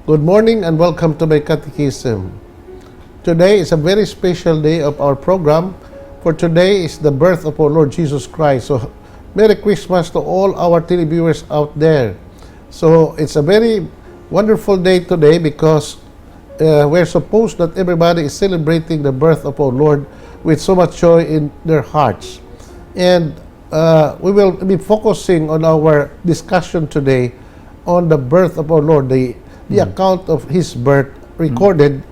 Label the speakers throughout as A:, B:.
A: Good morning and welcome to My Catechism. Today is a very special day of our program, for today is the birth of our Lord Jesus Christ. So, Merry Christmas to all our televiewers out there. So, it's a very wonderful day today because we're supposed that everybody is celebrating the birth of our Lord with so much joy in their hearts. And we will be focusing on our discussion today on the birth of our Lord, the account of His birth recorded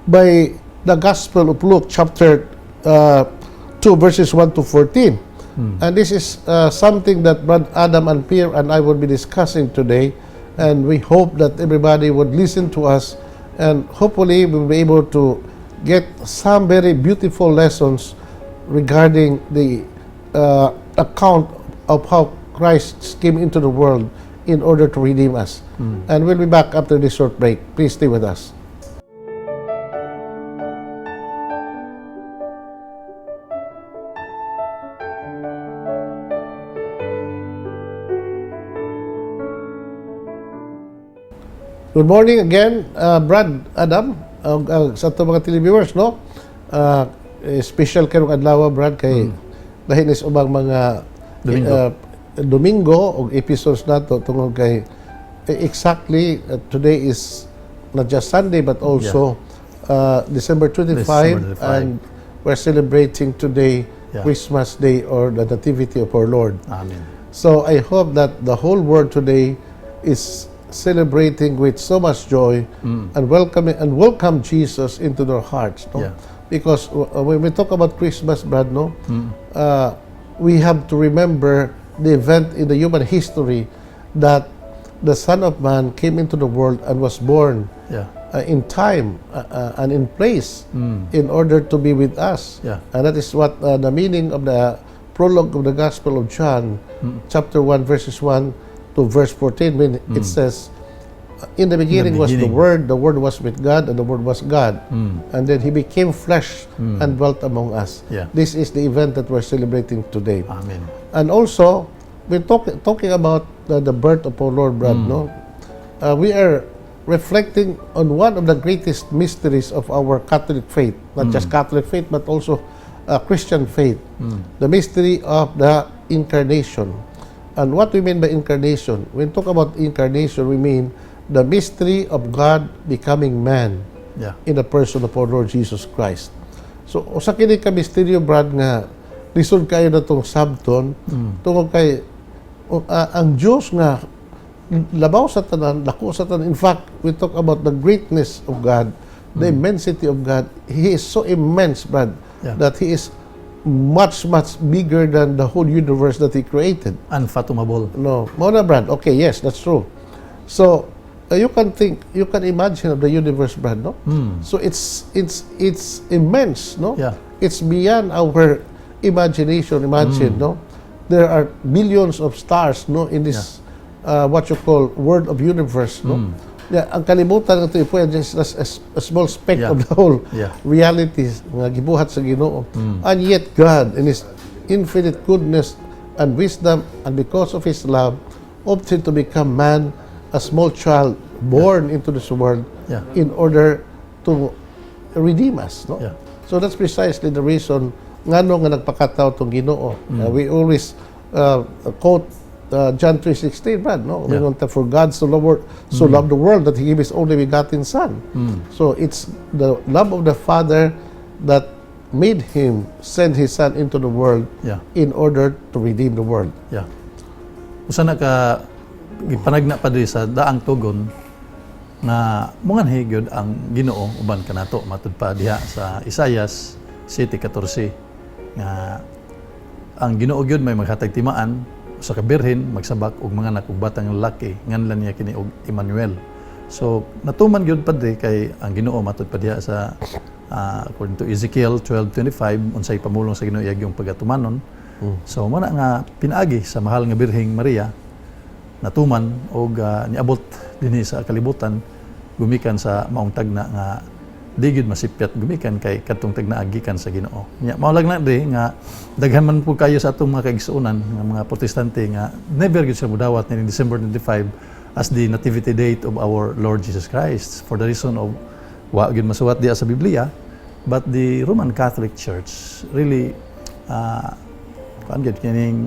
A: by the Gospel of Luke, chapter 2, verses 1 to 14. And this is something that Brother Adam and Pierre and I will be discussing today, and we hope that everybody would listen to us, and hopefully we'll be able to get some very beautiful lessons regarding the account of how Christ came into the world in order to redeem us. And we'll be back after this short break. Please stay with us. Good morning again, Brad Adam, sa ito mga televiewers, no? Special karong adlaw, Brad, kay dahil is ubang mga Domingo o episodes nato tungod kay exactly today is not just Sunday but also December 25, and we're celebrating today Christmas Day or the Nativity of our Lord.
B: Amen.
A: So I hope that the whole world today is celebrating with so much joy and welcome Jesus into their hearts, no? Because when we talk about Christmas, Brad, no, we have to remember the event in the human history that the Son of Man came into the world and was born in time and in place in order to be with us. And that is what the meaning of the prologue of the Gospel of John, chapter 1, verses 1 to verse 14, when it says, in the beginning was the Word was with God, and the Word was God. And then He became flesh and dwelt among us. This is the event that we're celebrating today.
B: Amen.
A: And also, we're talking about the birth of our Lord, Brad, no? We are reflecting on one of the greatest mysteries of our Catholic faith. Not just Catholic faith, but also Christian faith. The mystery of the Incarnation. And what we mean by Incarnation? When we talk about Incarnation, we mean the mystery of God becoming man in the person of our Lord Jesus Christ. So, usa kini ka misteryo, Brad, nga lisod kayo na itong sabton, tungkol kay ang Diyos nga labaw sa tanan, dako sa tanan. In fact, we talk about the greatness of God, the immensity of God. He is so immense, Brad, that He is much bigger than the whole universe that He created.
B: Unfathomable.
A: No, Mona, Brad. Okay, yes, that's true. So you can imagine of the universe, Brad, no? So it's immense, no? It's beyond our imagination. Imagine, no? There are billions of stars, no, in this what you call world of universe, no? Ang kalibutan ito ipo just a small speck of the whole reality nga gibuhat sa Ginoo. And yet God, in His infinite goodness and wisdom, and because of His love, opted to become man, a small child born into this world in order to redeem us, no? So that's precisely the reason ngano nga nagpakatao tong Ginoo. We always quote John 3:16, Brad, no? For God so loved the world that He gave His only begotten Son. So it's the love of the Father that made Him send His Son into the world in order to redeem the world.
B: Usa na ka gipanagna pa diri sa daang tugon na munganhi gyud ang Ginoo uban kanato matud pa diha sa Isaias 7:14 nga ang Ginoo gyud may maghatag timaan sa kabirhen magsabak og mga anak ug batang lalaki nganlan niya kini og Emmanuel. So natuman gyud padre kay ang Ginoo matud pa diha sa according to Ezekiel 12:25 unsay pamulong sa Ginoo iyang pagatumanon. So mo na nga pinaagi sa mahal nga Birheng Maria natuman og niabot dinhi sa kalibutan gumikan sa maong tagna nga di gyud masipyat gumikan kay kadtong tagna-agikan sa Ginoo. Nya mao lang na di nga daghan man po kayo sa atong mga kaigsuonan nga mga protestante nga never gyud sila mudawat ni December 25 as the nativity date of our Lord Jesus Christ for the reason of wa gyud masuwat diya sa Biblia, but the Roman Catholic Church really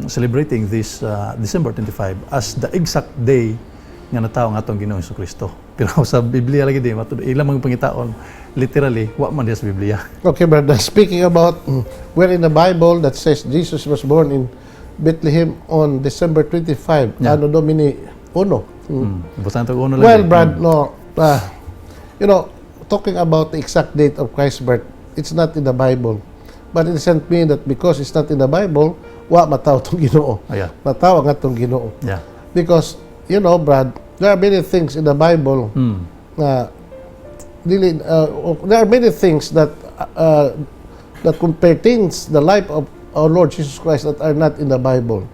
B: celebrating this December 25 as the exact day nga natawo nga atong Ginoong Jesucristo. Pero sa Biblia lagi di matud ilang mga pangitaon literally wa man diya sa Biblia.
A: Okay, brother. Speaking about where in the Bible that says Jesus was born in Bethlehem on December 25,
B: Yeah.
A: Anno Domini Uno.
B: Busan to uno lang.
A: Well, Brad, no, you know, talking about the exact date of Christ's birth, it's not in the Bible. But it doesn't mean that because it's not in the Bible, wa mataw tong Ginoo.
B: Oh, yeah.
A: Mataw nga tong Ginoo.
B: Yeah.
A: Because, you know, Brad, there are many things in the Bible there are many things that that pertains the life of our Lord Jesus Christ that are not in the Bible.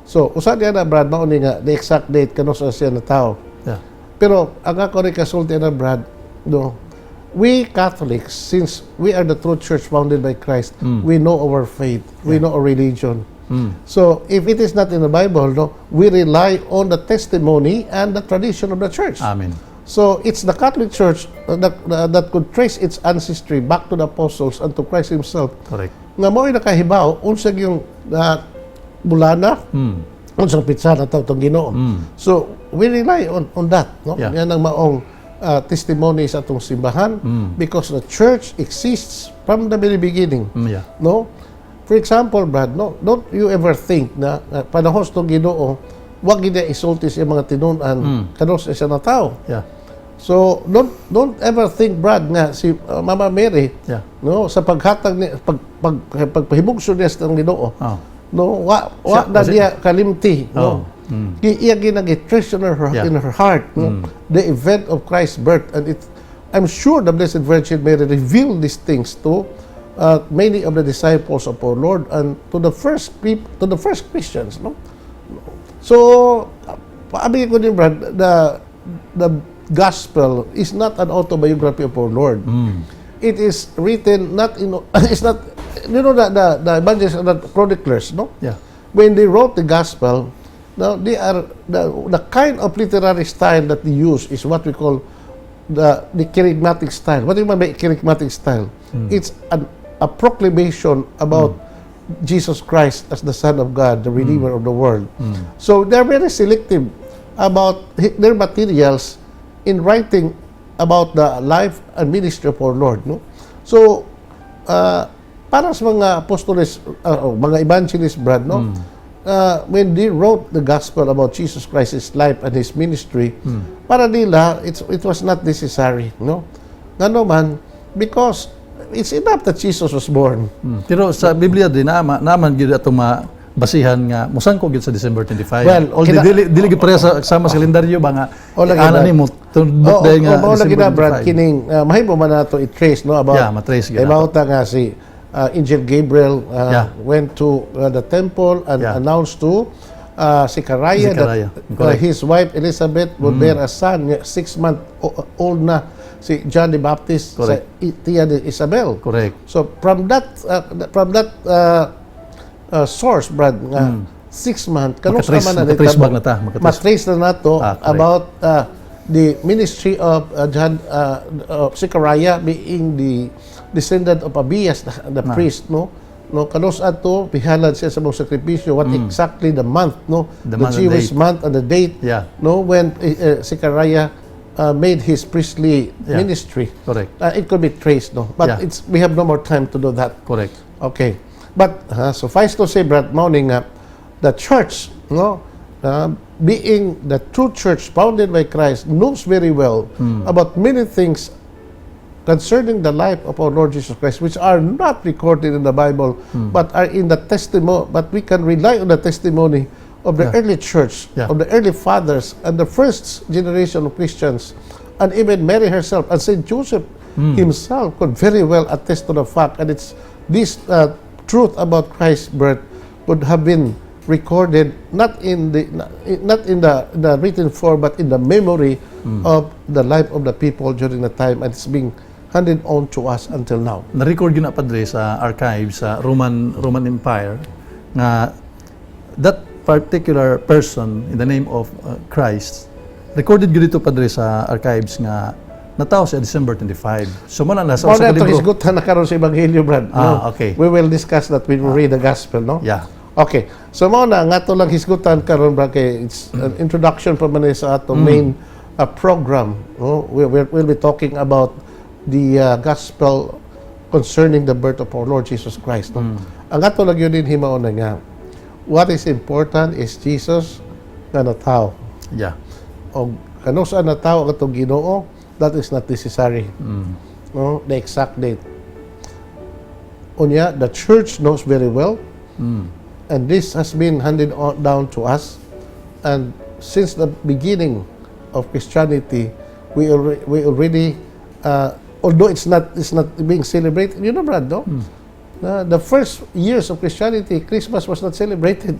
A: So, usa diya na, Brad, mauni nga, the exact date kano sa siya na tao.
B: Yeah.
A: Pero, ang ako rin kasulti na, Brad, no, we Catholics, since we are the true church founded by Christ, we know our faith, we know our religion. So, if it is not in the Bible, no, we rely on the testimony and the tradition of the church.
B: Amen.
A: So, it's the Catholic Church that could trace its ancestry back to the apostles and to Christ Himself.
B: Correct.
A: Nga mo'y nakahibaw, unsag yung bulana, unsang pitsa na tawag itong Ginoo. So, we rely on that. No?
B: Yeah.
A: Yan ang maong testimony sa atong simbahan because the church exists from the very beginning.
B: Yeah.
A: No? For example, Brad, no, don't you ever think na panahon sa itong Ginoo, wag gid isulti sa mga tinunan kanos sa na tao.
B: Yeah.
A: So don't ever think, Brad, nga si Mama Mary,
B: Yeah.
A: no, sa paghatag ni pagpahibugso niya sa Ginoo.
B: Oh.
A: No, wa na diya kalimti, no. Iya ginag-treasure in her heart, no, the event of Christ's birth, and I'm sure the Blessed Virgin Mary revealed these things to many of the disciples of our Lord and to the first Christians, no. So, paabi ko din, Brad, the gospel is not an autobiography of our Lord. It is written not in, it's not, you know, the evangelists and the chroniclers, no?
B: Yeah.
A: When they wrote the gospel, now they are, the kind of literary style that they use is what we call the charismatic style. What do you mean by charismatic style? It's a proclamation about Jesus Christ as the Son of God, the Redeemer of the world. So they're very selective about their materials in writing about the life and ministry of our Lord. No? So, para sa mga apostoles, mga evangelists, Brad, no? When they wrote the gospel about Jesus Christ's life and His ministry, para nila, it was not necessary. No? Nga man, because it's enough that Jesus was born.
B: Pero sa Biblia din naman gyud ato basihan nga musangko gyud sa December 25.
A: Well,
B: although dili gyud pareha sa sama sa kalendaryo ba nga ana nimo tundok day nga
A: December 25. Brad,
B: 25.
A: kining mahimo man nato i-trace, no, about
B: matrace gyud.
A: About nga si Angel Gabriel went to the temple and announced to Zechariah that his wife Elizabeth would bear a son, 6 month old na si John the Baptist sa tiya ni Isabel.
B: Correct.
A: So from that source, Brad, 6 months kanus naman na matrace na nato about the ministry of Zechariah being the descendant of Abias, the priest, no kanus ato pihalad siya sa mga sakripisyo, what exactly the month, no, the Jewish month and the date, no, when Zechariah made his priestly ministry.
B: Correct.
A: It could be traced, no, but we have no more time to do that.
B: Correct.
A: Okay, but suffice to say, Brad, morning the church, no, being the true church founded by Christ, knows very well about many things concerning the life of our Lord Jesus Christ, which are not recorded in the Bible, but are in the testimony. But we can rely on the testimony of the early church, of the early fathers, and the first generation of Christians, and even Mary herself, and Saint Joseph himself could very well attest to the fact, and it's this truth about Christ's birth would have been recorded not in the written form, but in the memory of the life of the people during the time, and it's being handed on to us until now.
B: Na-record yun na padre sa archives sa Roman Empire nga that particular person in the name of Christ recorded gyud dito padre sa archives nga nataw sa December 25. So mo na nasa
A: More
B: usa ka
A: na ito
B: libro.
A: hisgutan na karon sa Ebanghelyo, Brad.
B: Okay.
A: We will discuss that when we read the gospel, no?
B: Yeah.
A: Okay. So mo na nga to lang hisgutan karon, Brad, kay it's an introduction pa man sa ato main program. No? We'll be talking about the gospel concerning the birth of our Lord Jesus Christ. No? Ang ato lang yun din himaon na nga. What is important is Jesus nga nataw.
B: Yeah.
A: O kano saan nataw ang atong Ginoo, that is not necessary. No, the exact date. Unya, the church knows very well, and this has been handed down to us. And since the beginning of Christianity, we already, although it's not being celebrated, you know, Brad, no? The first years of Christianity, Christmas was not celebrated.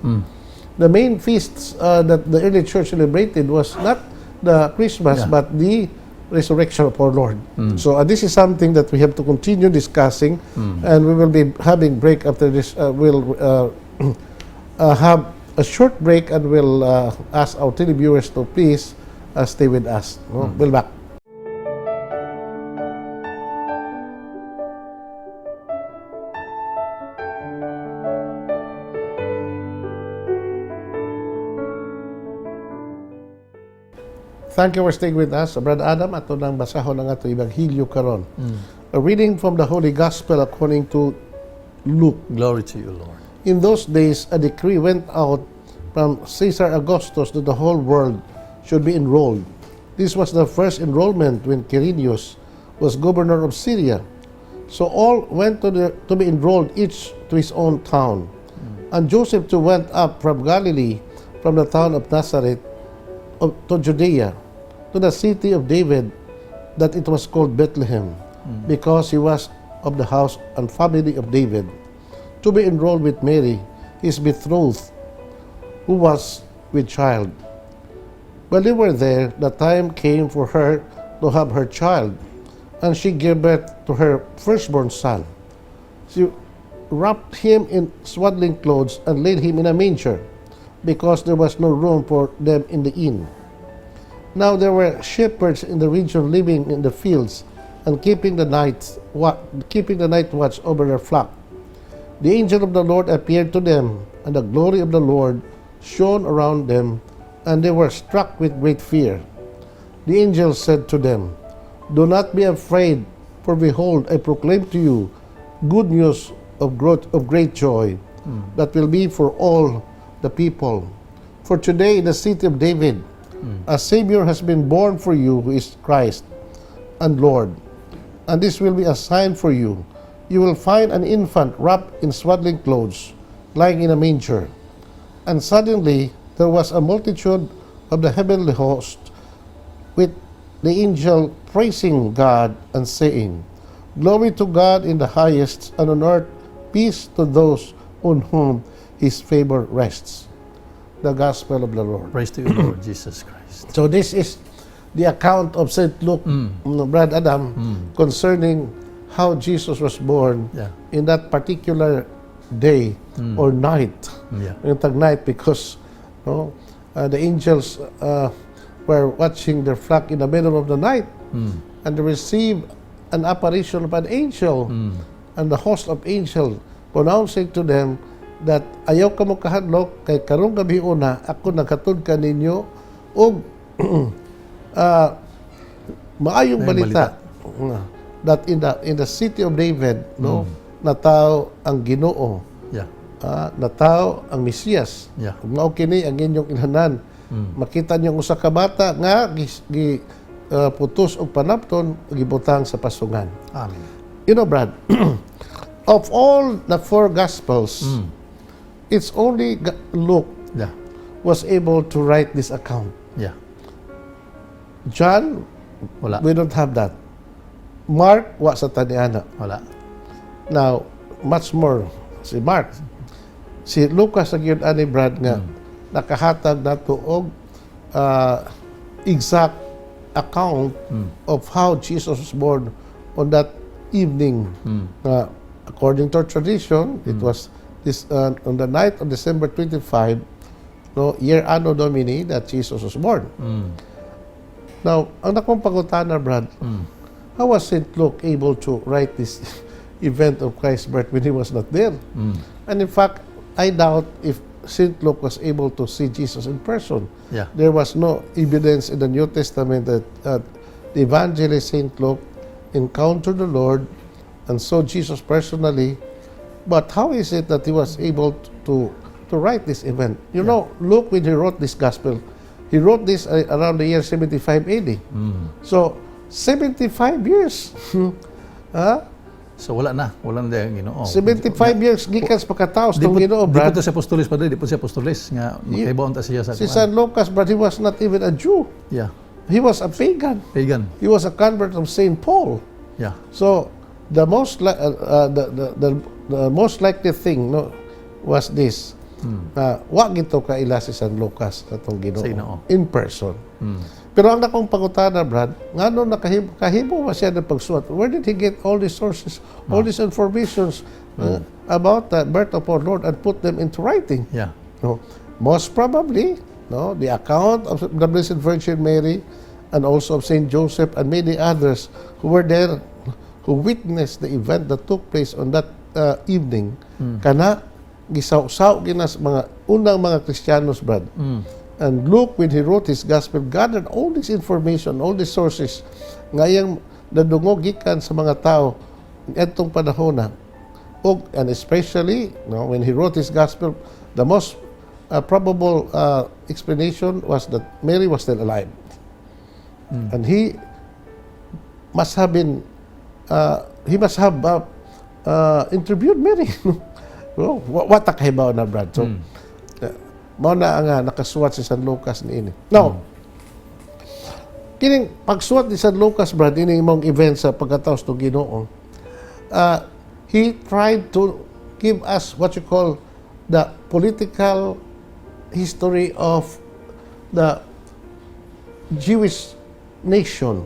A: The main feasts that the early church celebrated was not the Christmas, but the resurrection of our Lord. So this is something that we have to continue discussing, and we will be having break after this. We'll have a short break, and we'll ask our televiewers to please stay with us. We'll back. Thank you for staying with us. Brad Adam, ato nang basahon ang ato Ebanghelyo karon. A reading from the Holy Gospel according to Luke.
B: Glory to you, Lord.
A: In those days, a decree went out from Caesar Augustus that the whole world should be enrolled. This was the first enrollment when Quirinius was governor of Syria. So all went to be enrolled, each to his own town. And Joseph too went up from Galilee, from the town of Nazareth, to Judea, to the city of David, that it was called Bethlehem, because he was of the house and family of David, to be enrolled with Mary, his betrothed, who was with child. While they were there, the time came for her to have her child, and she gave birth to her firstborn son. She wrapped him in swaddling clothes and laid him in a manger, because there was no room for them in the inn. Now there were shepherds in the region living in the fields and keeping the night watch over their flock. The angel of the Lord appeared to them, and the glory of the Lord shone around them, and they were struck with great fear. The angel said to them, "Do not be afraid, for behold, I proclaim to you good news of great joy that will be for all the people. For today in the city of David, a Savior has been born for you, who is Christ and Lord. And this will be a sign for you. You will find an infant wrapped in swaddling clothes, lying in a manger." And suddenly there was a multitude of the heavenly host with the angel praising God and saying, "Glory to God in the highest, and on earth peace to those on whom his favor rests." The Gospel of the Lord.
B: Praise to you, Lord Jesus Christ.
A: So this is the account of St. Luke, Brad Adam, concerning how Jesus was born in that particular day or night. Yung tag-night, because the angels were watching their flock in the middle of the night, and they received an apparition of an angel, and the host of angels pronouncing to them that ayaw ka mo kahadlok, kay karong gabi una ako naghatod ka ninyo og maayong balita that in the city of David nataw ang Ginoo, nataw ang Mesiyas. Mao kini ang inyong ilhanan. Makita niyo ang usa ka bata nga putos og panapton gibutang sa pasungan.
B: Amen.
A: You know, Brad, of all the four Gospels, it's only Luke was able to write this account. John,
B: Wala.
A: we don't have that. Mark, wa sa taniana.
B: Wala.
A: Now, much more, si Mark. Si Lucas, ang yun, ani Brad, nga, nakahatag na to og exact account of how Jesus was born on that evening. According to our tradition, it was this on the night of December 25, year Anno Domini, that Jesus was born. Now, ang akong pangutana, Brad, how was St. Luke able to write this event of Christ's birth when he was not there? And in fact, I doubt if St. Luke was able to see Jesus in person.
B: Yeah.
A: There was no evidence in the New Testament that the evangelist St. Luke encountered the Lord and saw Jesus personally. But how is it that he was able to write this event? You know, Luke, when he wrote this gospel, he wrote this around the year 75 AD. So, 75 years.
B: So wala na ang Ginoo.
A: 75 years gikan sa pagkataos ng Ginoo,
B: Di
A: Brad.
B: po siya apostolis pa di po siya apostolis nga makaibaon ta siya sa
A: Si San Lucas, but he was not even a Jew.
B: Yeah.
A: He was a pagan.
B: Pagan.
A: He was a convert of Saint Paul.
B: Yeah.
A: So the most the most likely thing, no, was this. Wa gito kaila si San Lucas katong
B: Sa Ginoo.
A: Ginoo in person. Pero ang akong pangutana, Brad, ngano nakahimo ba siya ng pagsuwat? Where did he get all these sources, all these informations about the birth of our Lord and put them into writing?
B: Yeah.
A: No? Most probably, no, the account of the Blessed Virgin Mary and also of Saint Joseph and many others who were there, who witnessed the event that took place on that evening, kana gisaw-saw ginas mga unang mga Kristiyanos, Brad. And Luke, when he wrote his gospel, gathered all this information, all these sources, ngayang nadungog gikan sa mga tao etong panahon na. And especially, no, when he wrote his gospel, the most probable explanation was that Mary was still alive. And he must have been, interviewed Mary. No? What a kahibaw na, Brad. So, mao na ang nakasuwat si San Lucas niini. Now, kining pagsuwat ni San Lucas, Brad, ini imong event sa pagkataos ng Ginoo. He tried to give us what you call the political history of the Jewish nation,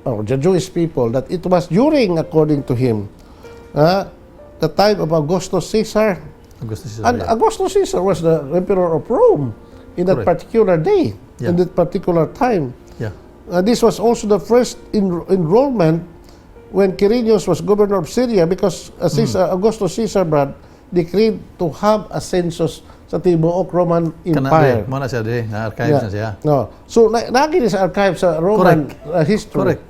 A: or the Jewish people, that it was during, according to him, the time of Augustus Caesar. Augustus Caesar was the emperor of Rome in that particular day, in that particular time.
B: Yeah.
A: This was also the first enrollment when Quirinius was governor of Syria, because Augustus Caesar, Brad, decreed to have a census sa tibuok Roman Empire.
B: Mo na siya na archives na siya.
A: No. So lagi sa archives sa Roman history.
B: Correct.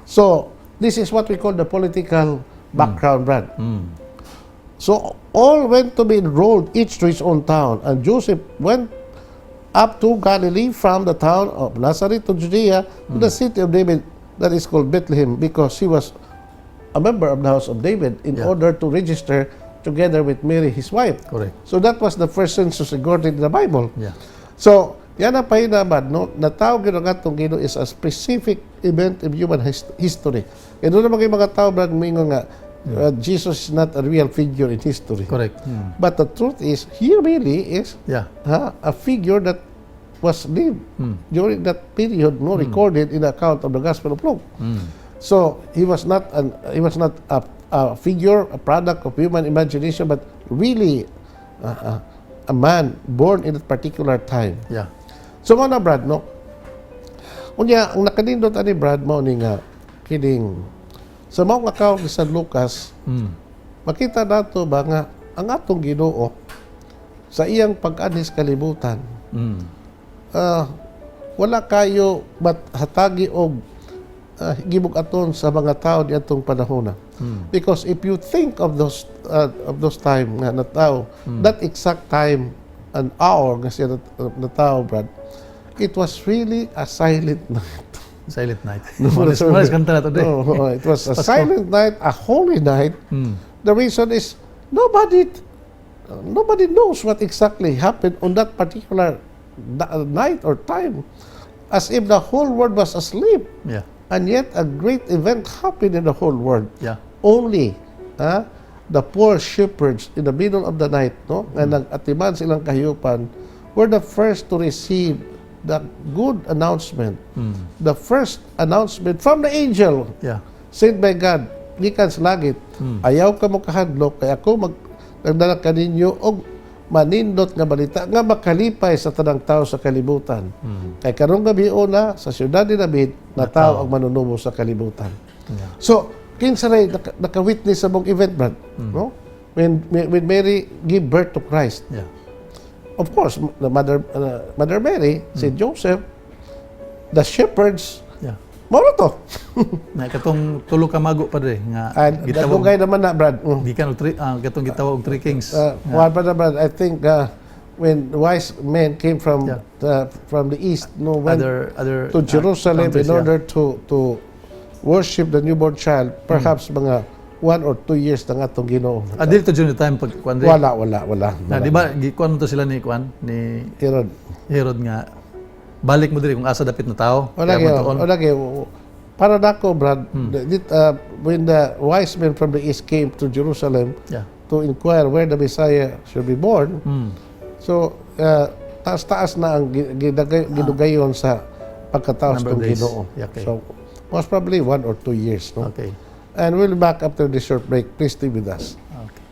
A: So this is what we call the political background, Brad. So all went to be enrolled, each to his own town, and Joseph went up to Galilee from the town of Nazareth to Judea to the city of David that is called Bethlehem, because he was a member of the house of David in order to register together with Mary, his wife.
B: Correct.
A: So that was the first census recorded in the Bible.
B: Yeah.
A: So yan ang pahinamad, no? Natawag yun ang atong Ginoo is a specific event in human history. Kaya doon naman kayo mga tao, Brad, mingon nga, Jesus is not a real figure in history.
B: Correct.
A: But the truth is, he really is a figure that was lived during that period, no, recorded in the account of the Gospel of Luke. So he was not a figure, a product of human imagination, but really a man born in that particular time.
B: Yeah.
A: So mga na, Brad, no? Unya, ang nakanindot ani Brad, mao ni nga kining sa mga account ni San Lucas, makita nato ba nga ang atong Ginoo sa iyang pag-anis kalibutan, wala kayo hatagi og gibog aton sa mga tao di atong panahon. Because if you think of those time nga na tao, that exact time and hour nga siya na tao, Brad, it was really a silent night.
B: Silent night. It
A: was a silent night, a holy night. The reason is nobody knows what exactly happened on that particular night or time, as if the whole world was asleep.
B: Yeah.
A: And yet a great event happened in the whole world.
B: Yeah.
A: Only the poor shepherds in the middle of the night, no, and nag-atiman silang kahiyupan, were the first to receive the good announcement, the first announcement from the angel, sent by God, gikan sa langit. Ayaw ka mo kahadlok, kaya ako magdala ka ninyo og manindot nga balita nga makalipay sa tanang tao sa kalibutan. Kay karong gabi una sa siyudad ni David nataw ang manunubo sa kalibutan.
B: Yeah.
A: So kinsa ray naka-witness sa mong event, Brad, no? When Mary give birth to Christ.
B: Yeah.
A: Of course, the Mother Mary, si Joseph, the shepherds,
B: Yeah.
A: mao to.
B: Na katong tulo ka mago pa rin nga
A: Gitawag naman na, Brad.
B: gikan og katong gitawag og three kings.
A: One pa na, Brad, I think when wise men came from
B: Yeah.
A: from the east, no, went
B: other
A: to Jerusalem
B: countries,
A: in order to worship the newborn child, perhaps mga 1 or 2 years na nga itong Ginoo.
B: Dili to during the time pag kuan rin.
A: Wala.
B: Na di ba gikuan mo to sila ni kuan ni
A: Herod.
B: Herod nga balik mo diri kung asa dapit na tao.
A: Wala kayo. Para nako, Brad, when the wise men from the east came to Jerusalem
B: Yeah.
A: to inquire where the Messiah should be born, so taas-taas na ang gidugayon sa pagkataos
B: Number of
A: ng
B: days.
A: Ginoo.
B: Yeah, okay.
A: So most probably 1 or 2 years. No?
B: Okay.
A: And we'll be back after this short break. Please stay with us.
B: Okay.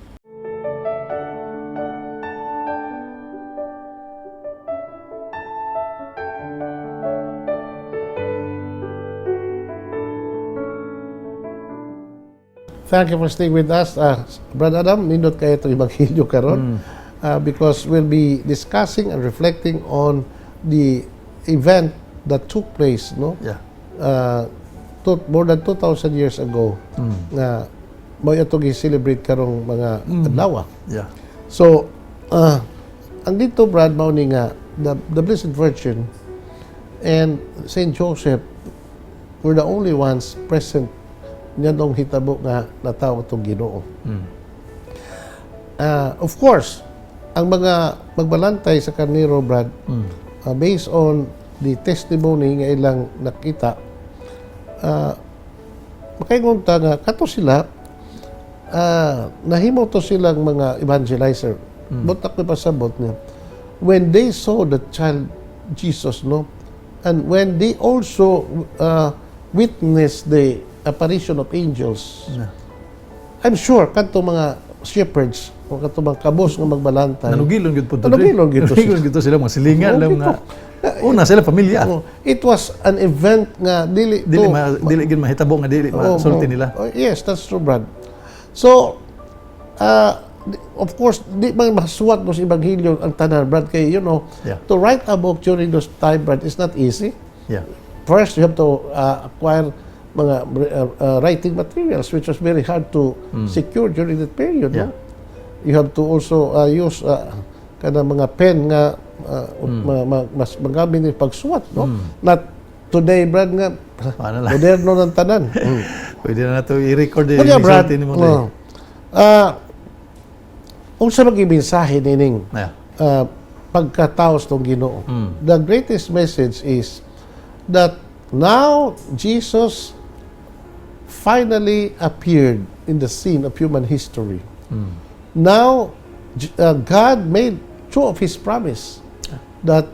A: Thank you for staying with us. Brother Adam, nindot kayo itong Ebanghelyo karon because we'll be discussing and reflecting on the event that took place, no?
B: Yeah.
A: More than 2,000 years ago na mo itong i-celebrate karong mga adlaw.
B: Yeah.
A: So, ang dito, Brad, mao ni nga the Blessed Virgin and Saint Joseph were the only ones present niya nung hitabo nga nataw itong Ginoo. Of course, ang mga magbalantay sa kaniro, Brad, based on the testimony nga ilang nakita, makaingunta nga kato sila nahimo to silang mga evangelizer. But ako pasabot niya, when they saw the child Jesus, no, and when they also witnessed the apparition of angels, I'm sure kanto mga shepherds o kanto mga kabos nga magbalantay
B: Nanugilon gid pud to.
A: Nanugilon gid to
B: Nanugilon gid to sila mga silingan lang nga. Una sila pamilya.
A: It was an event nga dili
B: gid mahitabo nga dili masulti nila.
A: Yes, that's true, Brad. So, of course, di man masuwat mo sa Ebanghelyo ang tanan, Brad, kay
B: Yeah.
A: to write a book during those time, Brad, is not easy.
B: Yeah.
A: First, you have to acquire mga writing materials, which was very hard to secure during that period.
B: Yeah.
A: No? You have to also use kana mga pen nga mas magamit ni pagsuwat, no? Not today, Brad, nga
B: Ano lang.
A: moderno ng tanan.
B: Pwede na nato i-record din
A: Kunya, Brad,
B: ni mo.
A: unsa mag-imensahe nining
B: Yeah.
A: pagkataos ng Ginoo. The greatest message is that now Jesus finally appeared in the scene of human history. Now God made true of His promise that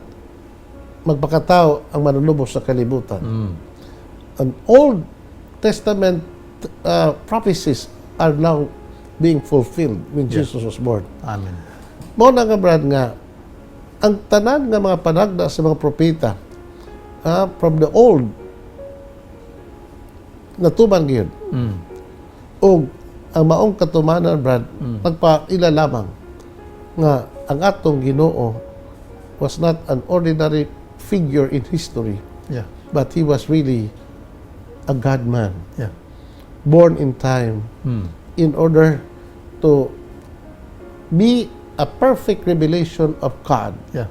A: magpakatao ang manunubos sa kalibutan. And Old Testament prophecies are now being fulfilled when Jesus was born.
B: Amen.
A: Mao na nga, Brad, nga ang tanan nga mga panagda sa mga propeta from the old natuman gyud. O ang maong katumanan, Brad, nagpaila lamang nga ang atong Ginoo was not an ordinary figure in history,
B: Yeah.
A: but He was really a God-man,
B: Yeah.
A: born in time in order to be a perfect revelation of God.
B: Yeah.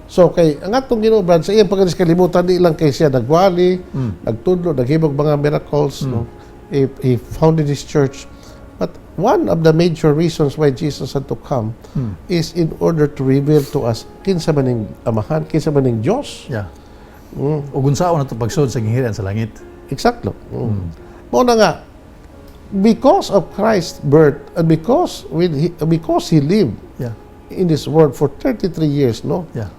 A: So kay ang atong Ginoo, Brad, sa iyang pagkanis kalibutan, di lang kay siya nagwali, nagtudlo, naghibog mga miracles, no? He founded His church. But one of the major reasons why Jesus had to come is in order to reveal to us kinsa maning amahan, kinsa maning Dios.
B: Yeah. Ug unsaon nato pagsud sa ginghirian sa langit.
A: Exactly. Mao na nga, because of Christ's birth and because He lived
B: Yeah.
A: in this world for 33 years, no?
B: Yeah.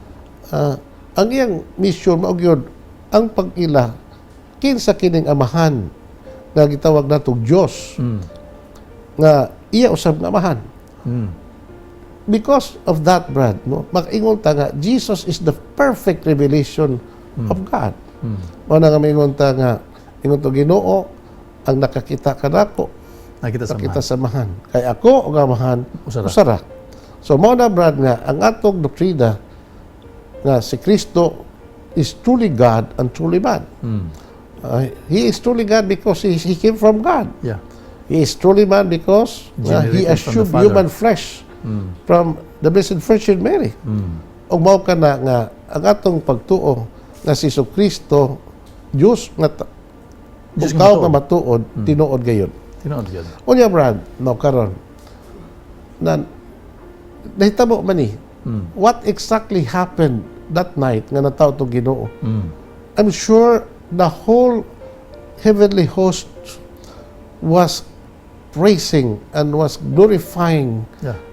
A: Ang iyang mission mao gyud ang pag-ila kinsa kining amahan nga gitawag natong Dios nga iya usab nga amahan. because of that, Brad, no, mag-ingon ta nga, Jesus is the perfect revelation of God. Mao na nga maingon ta nga, ingon to Ginoo, ang nakakita kanako, nakita samahan. Kay ako, o amahan, usara. So, mao na, Brad, nga, ang atong doktrina nga si Kristo is truly God and truly man. He is truly God because he came from God.
B: Yeah.
A: He is truly man because he assumed human flesh from the Blessed Virgin Mary. O mao ka na nga ang atong pagtuo nga si Kristo Diyos nga ikaw nga matuod, tinuod gayon.
B: Tinuod gayon.
A: Unya, Brad, no, karon na nahitabo man ni what exactly happened that night nga nataw to Ginoo. I'm sure the whole heavenly host was praising and was glorifying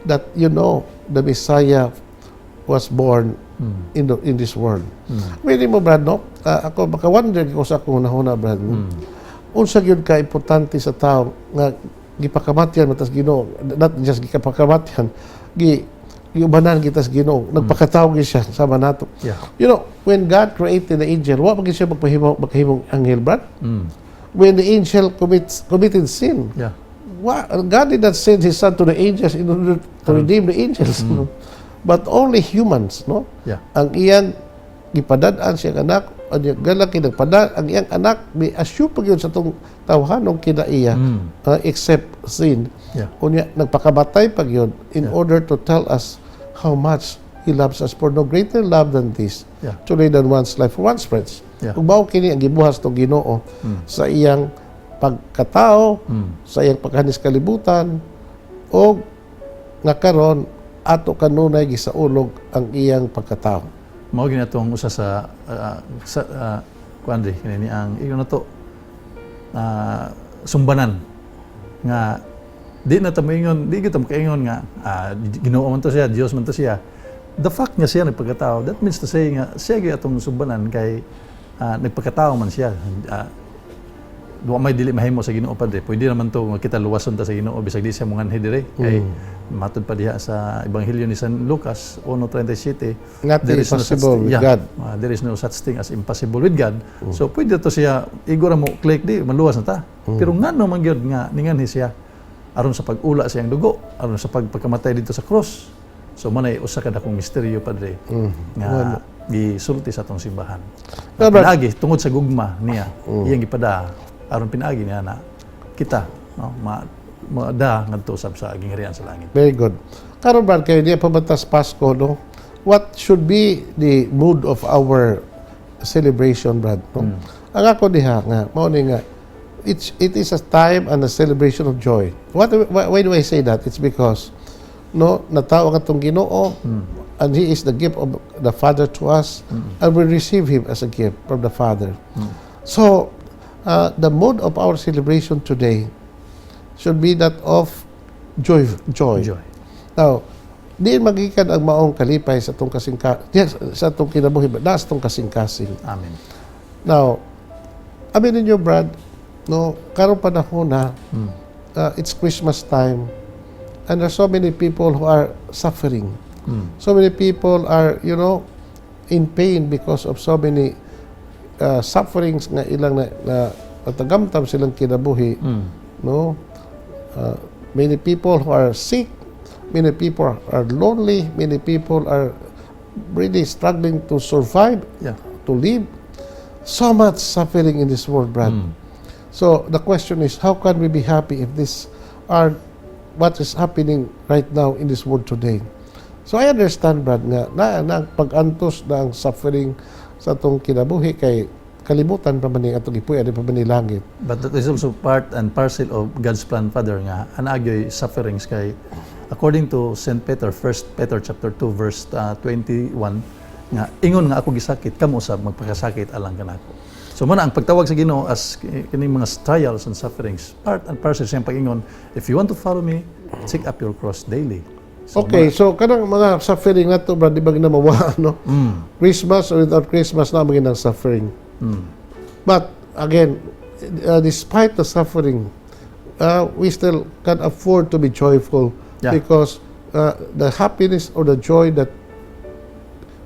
A: that, you know, the Messiah was born in this world. Pwede mo, Brad, no? Ako, baka wonder ko sa akong nahuna, Brad. Unsa yun ka-importante sa tao nga gipakamatyan matas Ginoo, not just gipakamatyan, giubanan kita sa Ginoo, nagpakatawag siya sa nato. You know, when God created the angel, wa pag siya magpahimong anghel, Brad? When the angel committed sin, God did not send His Son to the angels in order to redeem the angels, but only humans, no? Ang iyang gipadad-an siyang anak, ang galang kinagpadad, ang iyang anak, may assume pag yun sa itong tawhanong kinaiya, except sin. Kunya, nagpakabatay pag yun in order to tell us how much He loves us, for no greater love than this, to lay down one's life for one's friends. Kung bao kini ang gibuhas to Ginoo sa iyang pagkatao, sa iyang paghanis kalibutan, o nga karon ato kanunay gisaulog ang iyang pagkatao.
B: Mao gini atong usa sa kuandri kini ang iyon nato sumbanan nga di na tamaingon, di kita makaingon nga Ginoo man to siya, Dios man to siya. The fact nga siya nagpagkatao, that means to say nga siya gyud atong sumbanan kay nagpagkatao man siya. Wa may dili mahimo sa Ginoo Padre. Pwede naman to nga kita luwason ta sa Ginoo bisag di siya munganhi dire. Kay matud pa diha sa Ebanghelyo ni San Lucas 1:37, there is no possible with God. There is no such thing as impossible with God. So pwede to siya igora mo click di maluwas na ta. Pero ngano man gyud nga ninganhi siya aron sa pag-ula sa iyang dugo, aron sa pagpakamatay dito sa cross. So manay usa ka dakong misteryo, Padre, nga gisulti sa atong simbahan. Pinaagi tungod sa gugma niya, iyang gipada aron pinaagi niya na kita, no, maada ngadto sa gingharian sa langit.
A: Very good. Karon, Brad, kayo diya pabatas Pasko, no? What should be the mood of our celebration, Brad? No? Ang ako diha nga, mao ni nga, it is a time and a celebration of joy. Why do I say that? It's because no, natao ang atong Ginoo, and He is the gift of the Father to us, and we receive Him as a gift from the Father. So, the mood of our celebration today should be that of joy. Now, di magikan ang maong kalipay sa atong sa atong kinabuhi, sa atong kasing-kasing.
B: Amen.
A: Now, aminin niyo, Brad, no, karong panahon na it's Christmas time, and there are so many people who are suffering. So many people are, you know, in pain because of so many sufferings nga ilang na tagamtam silang kinabuhi. No? Many people who are sick, many people are lonely, many people are really struggling to survive, to live. So much suffering in this world, Brad. So the question is, how can we be happy if this are what is happening right now in this world today? So I understand, Brad, nga na pag-antos na ang suffering sa atong kinabuhi kay kalimutan pa man ni atong ipuy pa man ni langit.
B: But that is also part and parcel of God's plan, Father, nga anagyoy sufferings kay according to St. Peter, 1 Peter chapter 2 verse 21, nga ingon nga ako gisakit kamo usab magpakasakit alang kanako. So muna ang pagtawag sa Ginoo as kining mga trials and sufferings, part and parcel siyang pag-ingon, if you want to follow me, take up your cross daily. So,
A: okay, so kanang mga suffering na to, Brad, di ba ginawa, no? Christmas or without Christmas na maging ang suffering. But again, despite the suffering, we still can afford to be joyful because the happiness or the joy that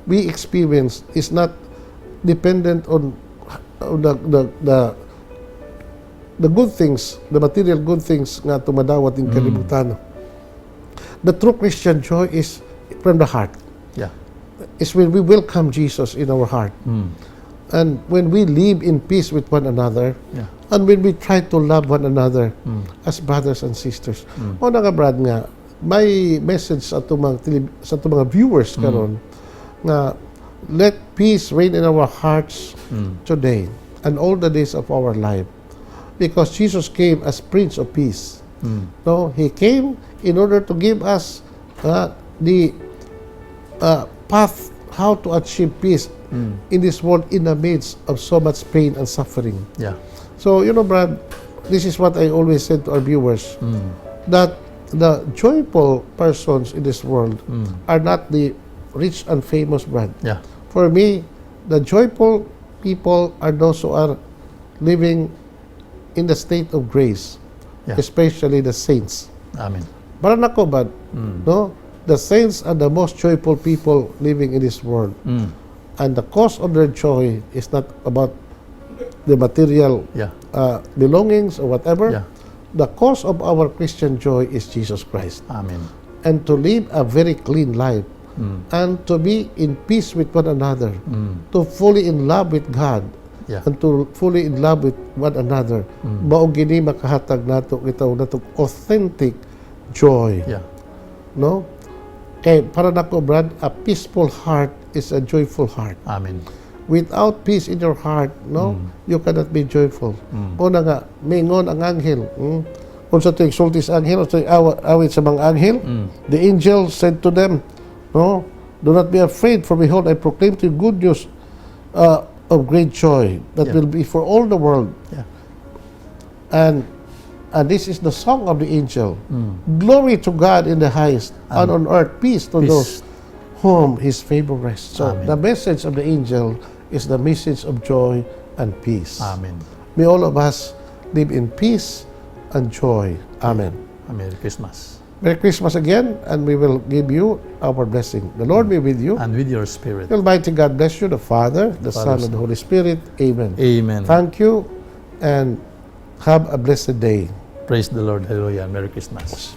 A: we experience is not dependent on the good things, the material good things nga tumadawat in kalibutan. The true Christian joy is from the heart.
B: Yeah.
A: It's when we welcome Jesus in our heart. And when we live in peace with one another,
B: Yeah.
A: and when we try to love one another as brothers and sisters. O nga Brad nga, may message sa itong mga viewers karon nga let peace reign in our hearts today and all the days of our life. Because Jesus came as Prince of Peace. No, He came in order to give us the path how to achieve peace in this world in the midst of so much pain and suffering.
B: Yeah.
A: So, Brad, this is what I always said to our viewers, that the joyful persons in this world are not the rich and famous, Brad.
B: Yeah.
A: For me, the joyful people are those who are living in the state of grace,
B: Yeah.
A: especially the saints.
B: Amen.
A: Para nako, Brad, no? The saints are the most joyful people living in this world. And the cause of their joy is not about the material
B: Yeah.
A: belongings or whatever.
B: Yeah.
A: The cause of our Christian joy is Jesus Christ.
B: Amen.
A: And to live a very clean life. And to be in peace with one another. To fully in love with God.
B: Yeah.
A: And to fully in love with one another. Mao gini makahatag nato natong authentic joy.
B: Yeah.
A: No? Kay para nako, Brad, a peaceful heart is a joyful heart.
B: Amen.
A: Without peace in your heart, no, you cannot be joyful. Una nga, mingon ang anghel. Kung sa ito exultis anghel, o sa awit sa mga anghel, the angel said to them, no, do not be afraid, for behold, I proclaim to you good news of great joy that
B: Yeah.
A: will be for all the world.
B: Yeah.
A: And this is the song of the angel. Glory to God in the highest, and on earth peace to
B: Peace.
A: those whom His favor rests. So
B: Amen.
A: the message of the angel is the message of joy and peace.
B: Amen.
A: May all of us live in peace and joy. Amen.
B: Merry Christmas.
A: Merry Christmas again, and we will give you our blessing. The Lord be with you.
B: And with your spirit.
A: Almighty God bless you, the Father, the Son, and the Holy Spirit. Amen.
B: Amen.
A: Thank you, and have a blessed day.
B: Praise the Lord. Hallelujah. Merry Christmas.